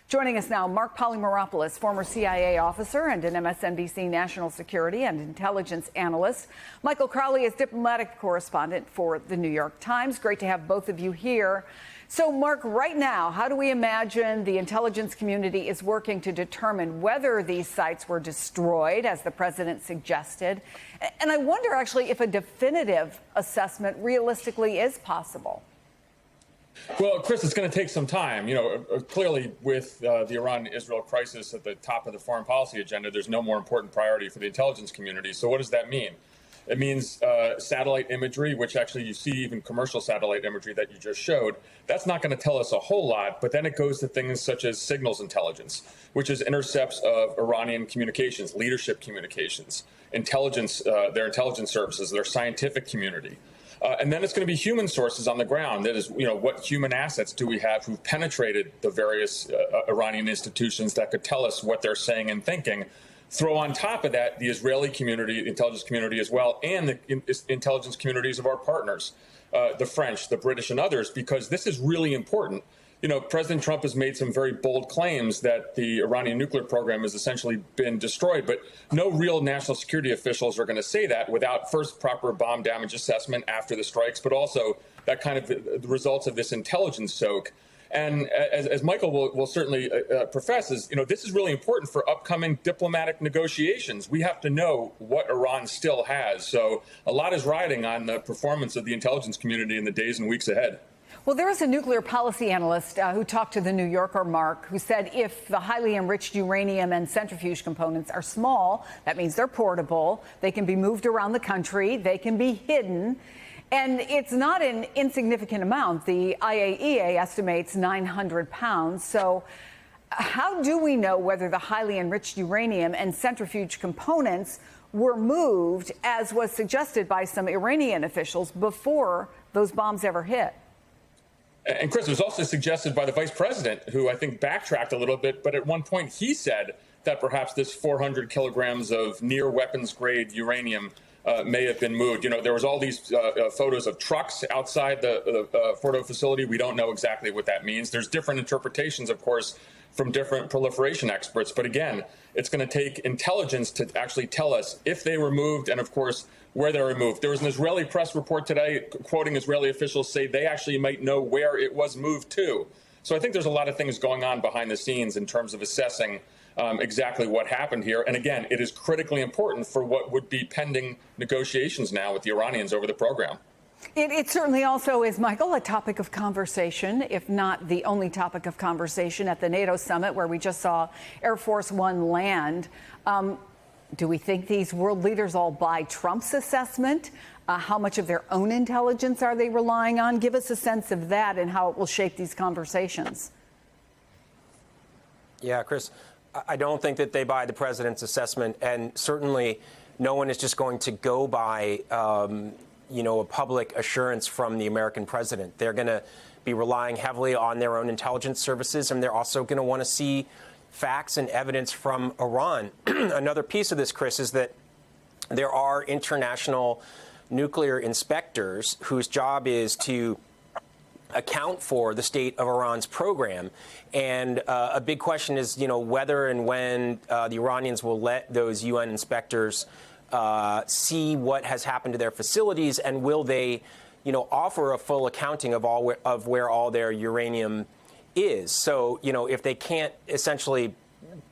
Joining us now, Mark Polymeropoulos, former CIA officer and an MSNBC national security and intelligence analyst. Michael Crowley is diplomatic correspondent for the New York Times. Great to have both of you here. So, Mark, right now, how do we imagine the intelligence community is working to determine whether these sites were destroyed, as the president suggested? And I wonder, actually, if a definitive assessment realistically is possible. Well, Chris, it's going to take some time. Clearly with the Iran-Israel crisis at the top of the foreign policy agenda, there's no more important priority for the intelligence community. So what does that mean? It means satellite imagery, which actually you see even commercial satellite imagery that you just showed. That's not going to tell us a whole lot, but then it goes to things such as signals intelligence, which is intercepts of Iranian communications, leadership communications, intelligence, their intelligence services, their scientific community. And then it's going to be human sources on the ground. That is, what human assets do we have who've penetrated the various Iranian institutions that could tell us what they're saying and thinking. Throw on top of that the Israeli community, the intelligence community as well, and the intelligence communities of our partners, the French, the British, and others, because this is really important. President Trump has made some very bold claims that the Iranian nuclear program has essentially been destroyed, but no real national security officials are going to say that without first proper bomb damage assessment after the strikes, but also that kind of the results of this intelligence soak. And as Michael will certainly profess, this is really important for upcoming diplomatic negotiations. We have to know what Iran still has. So a lot is riding on the performance of the intelligence community in the days and weeks ahead. Well, there was a nuclear policy analyst who talked to The New Yorker, Mark, who said if the highly enriched uranium and centrifuge components are small, that means they're portable, they can be moved around the country, they can be hidden, and it's not an insignificant amount. The IAEA estimates 900 pounds. So how do we know whether the highly enriched uranium and centrifuge components were moved, as was suggested by some Iranian officials, before those bombs ever hit? And Chris, it was also suggested by the vice president, who I think backtracked a little bit, but at one point he said that perhaps this 400 kilograms of near weapons grade uranium may have been moved. There was all these photos of trucks outside the Fordo facility. We don't know exactly what that means. There's different interpretations, of course, from different proliferation experts. But again, it's going to take intelligence to actually tell us if they were moved and, of course, where they were moved. There was an Israeli press report today quoting Israeli officials say they actually might know where it was moved to. So I think there's a lot of things going on behind the scenes in terms of assessing exactly what happened here. And again, it is critically important for what would be pending negotiations now with the Iranians over the program. It certainly also is, Michael, a topic of conversation, if not the only topic of conversation at the NATO summit, where we just saw Air Force One land. Do we think these world leaders all buy Trump's assessment? How much of their own intelligence are they relying on? Give us a sense of that and how it will shape these conversations. Yeah, Chris, I don't think that they buy the president's assessment, and certainly no one is just going to go by a public assurance from the American president. They're going to be relying heavily on their own intelligence services, and they're also going to want to see facts and evidence from Iran. Another piece of this, Chris, is that there are international nuclear inspectors whose job is to account for the state of Iran's program. And a big question is, whether and when the Iranians will let those UN inspectors see what has happened to their facilities, and will they, offer a full accounting of where all their uranium is. So, if they can't essentially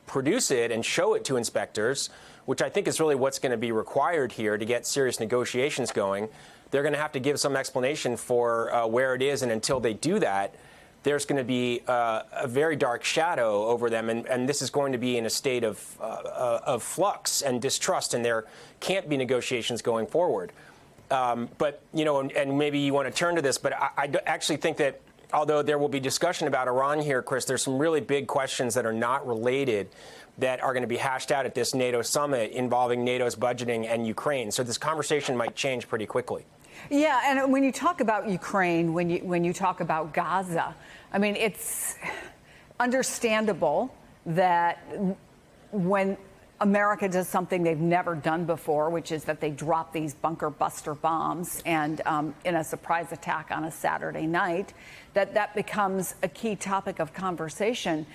produce it and show it to inspectors, which I think is really what's going to be required here to get serious negotiations going, they're going to have to give some explanation for where it is. And until they do that, there's going to be a very dark shadow over them. And this is going to be in a state of flux and distrust, and there can't be negotiations going forward. But, and maybe you want to turn to this, but I actually think that although there will be discussion about Iran here, Chris, there's some really big questions that are not related that are going to be hashed out at this NATO summit involving NATO's budgeting and Ukraine. So this conversation might change pretty quickly. Yeah, and when you talk about Ukraine, when you talk about Gaza, I mean, it's understandable that when America does something they've never done before, which is that they drop these bunker buster bombs and in a surprise attack on a Saturday night, that becomes a key topic of conversation.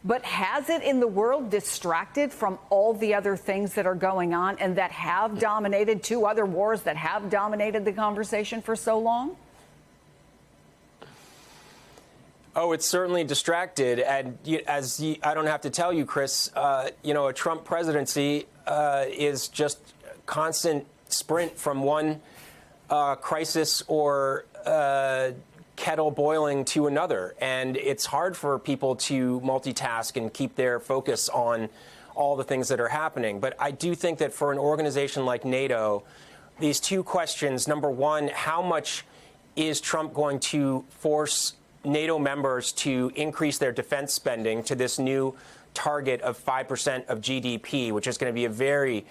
But has it in the world distracted from all the other things that are going on and that have dominated two other wars that have dominated the conversation for so long? Oh, it's certainly distracted. And I don't have to tell you, Chris, a Trump presidency is just constant sprint from one crisis or kettle boiling to another. And it's hard for people to multitask and keep their focus on all the things that are happening. But I do think that for an organization like NATO, these two questions, number one, how much is Trump going to force NATO members to increase their defense spending to this new target of 5% of GDP, which is going to be a very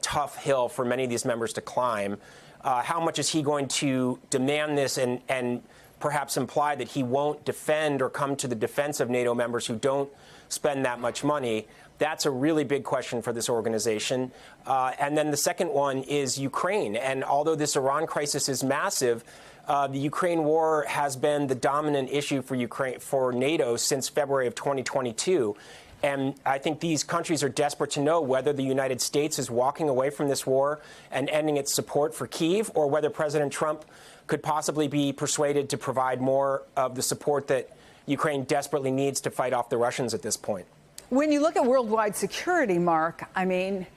tough hill for many of these members to climb. How much is he going to demand this and perhaps imply that he won't defend or come to the defense of NATO members who don't spend that much money? That's a really big question for this organization. And then the second one is Ukraine. And although this Iran crisis is massive, the Ukraine war has been the dominant issue for NATO since February of 2022. And I think these countries are desperate to know whether the United States is walking away from this war and ending its support for Kyiv, or whether President Trump could possibly be persuaded to provide more of the support that Ukraine desperately needs to fight off the Russians at this point. When you look at worldwide security, Mark, I mean,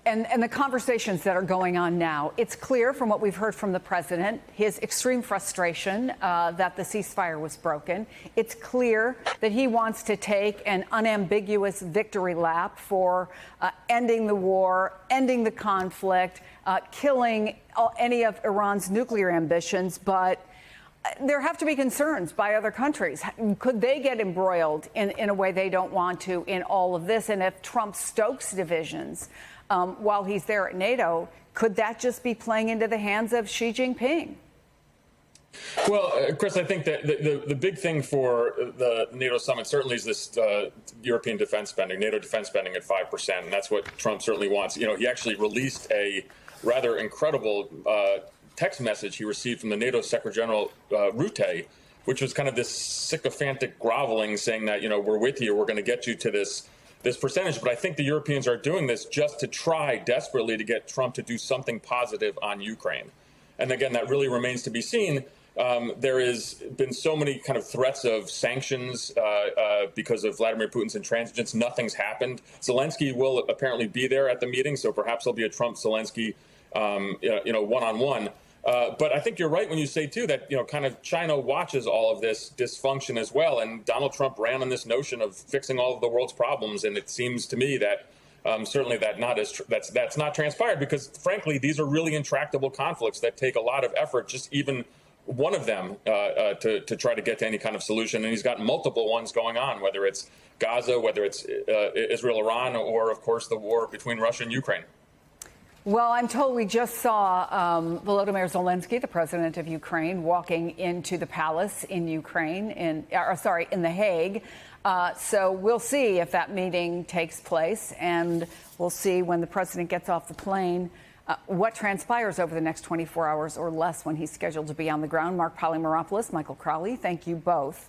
and the conversations that are going on now, it's clear from what we've heard from the president, his extreme frustration that the ceasefire was broken. It's clear that he wants to take an unambiguous victory lap for ending the war, ending the conflict, killing any of Iran's nuclear ambitions. But there have to be concerns by other countries. Could they get embroiled in a way they don't want to in all of this? And if Trump stokes divisions while he's there at NATO, could that just be playing into the hands of Xi Jinping? Well, Chris, I think that the big thing for the NATO summit certainly is this European defense spending, NATO defense spending at 5%. And that's what Trump certainly wants. You know, he actually released a rather incredible text message he received from the NATO Secretary General Rutte, which was kind of this sycophantic groveling saying that, you know, we're with you, we're going to get you to this percentage. But I think the Europeans are doing this just to try desperately to get Trump to do something positive on Ukraine. And again, that really remains to be seen. There has been so many kind of threats of sanctions because of Vladimir Putin's intransigence. Nothing's happened. Zelensky will apparently be there at the meeting, so perhaps there'll be a Trump-Zelensky one-on-one. But I think you're right when you say, too, that, kind of China watches all of this dysfunction as well. And Donald Trump ran on this notion of fixing all of the world's problems. And it seems to me that certainly that's not transpired, because, frankly, these are really intractable conflicts that take a lot of effort, just even one of them to try to get to any kind of solution. And he's got multiple ones going on, whether it's Gaza, whether it's Israel-Iran, or, of course, the war between Russia and Ukraine. Well, I'm told we just saw Volodymyr Zelensky, the president of Ukraine, walking into the palace in Ukraine, in The Hague. So we'll see if that meeting takes place, and we'll see when the president gets off the plane what transpires over the next 24 hours or less when he's scheduled to be on the ground. Mark Polymeropoulos, Michael Crowley, thank you both.